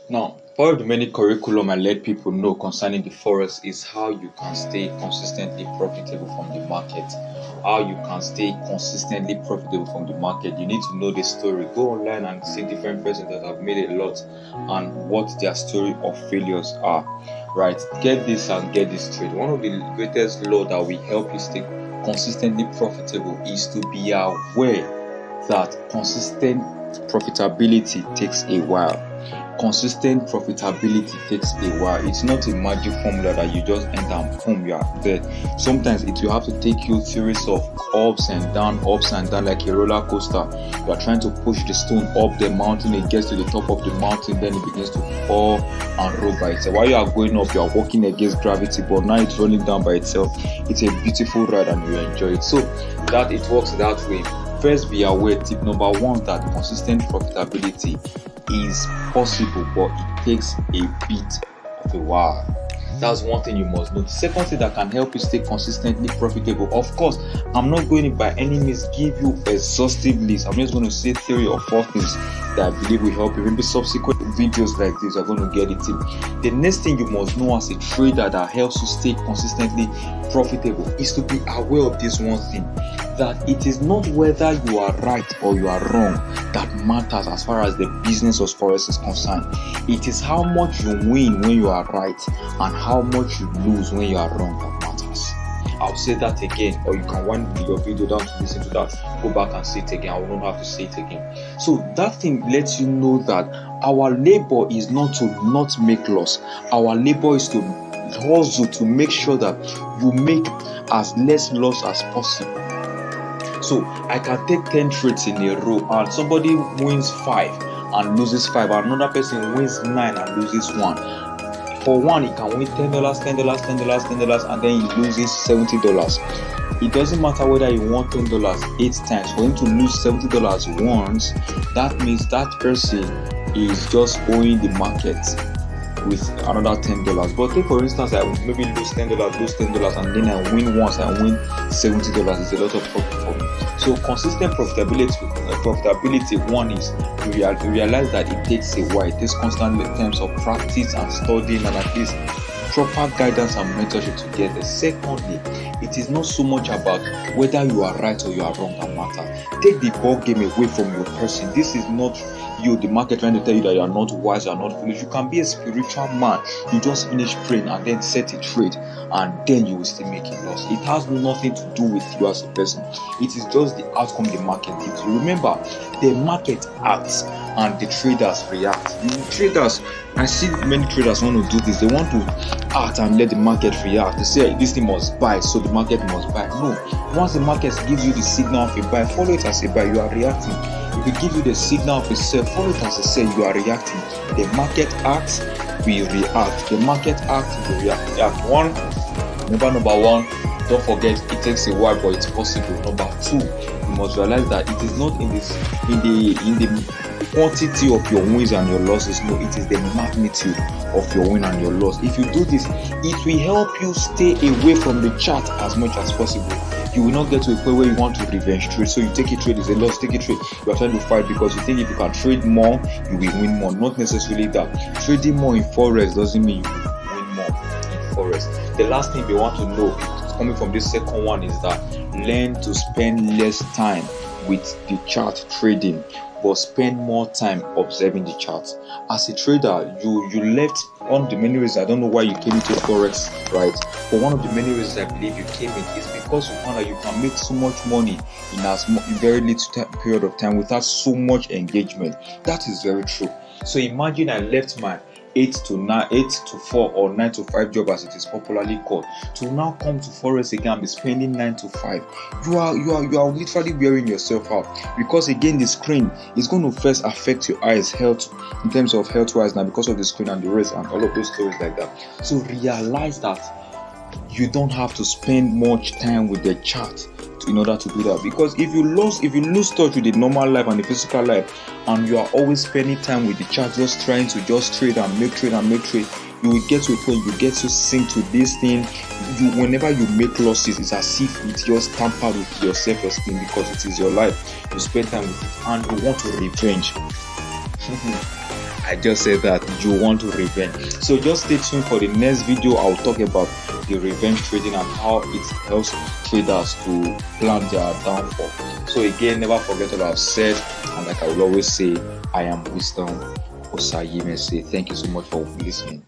Now, part of the many curriculum I let people know concerning the forex is how you can stay consistently profitable from the market. How you can stay consistently profitable from the market. You need to know the story. Go online and see different persons that have made a lot and what their story of failures are. Right? Get this and get this straight. One of the greatest law that will help you stay consistently profitable is to be aware that consistent profitability takes a while. Consistent profitability takes a while. It's not a magic formula that you just enter and boom, you are there. Sometimes it will have to take you series of ups and down, like a roller coaster. You are trying to push the stone up the mountain, it gets to the top of the mountain, then it begins to fall and roll by itself. While you are going up, you are walking against gravity, but now it's rolling down by itself. It's a beautiful ride and you enjoy it. So that it works that way. First, be aware. Tip number one, that consistent profitability is possible, but it takes a bit of a while. That's one thing you must know. The second thing that can help you stay consistently profitable, of course, I'm not going to by any means give you exhaustive list. I'm just going to say 3 or 4 things that I believe will help you. Maybe subsequent videos like this are going to get it in. The next thing you must know as a trader that helps you stay consistently profitable is to be aware of this one thing, that it is not whether you are right or you are wrong that matters as far as the business of forex is concerned. It is how much you win when you are right and how much you lose when you are wrong that matters. I'll say that again, or you can wind your video down to listen to that, go back and say it again. I will not have to say it again. So that thing lets you know that our labor is not to not make loss. Our labor is to hustle to make sure that you make as less loss as possible. So I can take 10 trades in a row and somebody wins 5 and loses 5, and another person wins 9 and loses 1. For one, he can win $10, and then he loses $70. It doesn't matter whether he won $10 8 times. For him to lose $70 once, that means that person is just owing the market with another $10. But take for instance, I would maybe lose $10, and then I win once, I win $70. It's a lot of profit for me. So consistent profitability one is to realize that it takes a while. It takes constant times of practice and studying and at least proper guidance and mentorship to get there. Secondly, it is not so much about whether you are right or you are wrong that matters. Take the ball game away from your person. This is not you, the market, trying to tell you that you are not wise, you are not foolish. You can be a spiritual man. You just finish praying and then set a trade, and then you will still make a loss. It has nothing to do with you as a person. It is just the outcome the market gives you. Remember, the market acts and the traders react. The traders, I see many traders want to do this. They want to act and let the market react. They say this thing must buy, so the market must buy. No, once the market gives you the signal of a buy, follow it as a buy. You are reacting. If it gives you the signal of a sell, follow it as a sell. You are reacting. The market acts, we react. The market acts, we react. Number one, don't forget it takes a while, but it's possible. Number 2, you must realize that it is not in the quantity of your wins and your losses. No, it is the magnitude of your win and your loss. If you do this, it will help you stay away from the chart as much as possible. You will not get to a point where you want to revenge trade. So you take a trade, it's a loss, take a trade. You are trying to fight because you think if you can trade more, you will win more. Not necessarily that. Trading more in forex doesn't mean you will win more in forex. The last thing we want to know, coming from this second one, is that learn to spend less time with the chart trading, but spend more time observing the chart. As a trader, you left one of the many reasons. I don't know why you came into forex, right? But one of the many reasons I believe you came in is because you found that you can make so much money in very little period of time without so much engagement. That is very true. So imagine I left my 8 to 4 or 9 to 5 job, as it is popularly called, to now come to forex again and be spending 9 to 5. You are literally wearing yourself out, because again the screen is going to first affect your eyes health in terms of health wise now, because of the screen and the rest and all of those stories like that. So realize that you don't have to spend much time with the chart in order to do that, because if you lose touch with the normal life and the physical life, and you are always spending time with the chart, just trying to just trade and make trade, you will get to a point you get so synced to this thing. Whenever you make losses, it's as if it just tampered with your self-esteem, because it is your life. You spend time with it and you want to revenge. I just said that you want to revenge. So just stay tuned for the next video. I'll talk about the revenge trading and how it helps traders to plan their downfall. So again, never forget what I've said, and like I will always say, I am Wisdom Osayimese. Thank you so much for listening.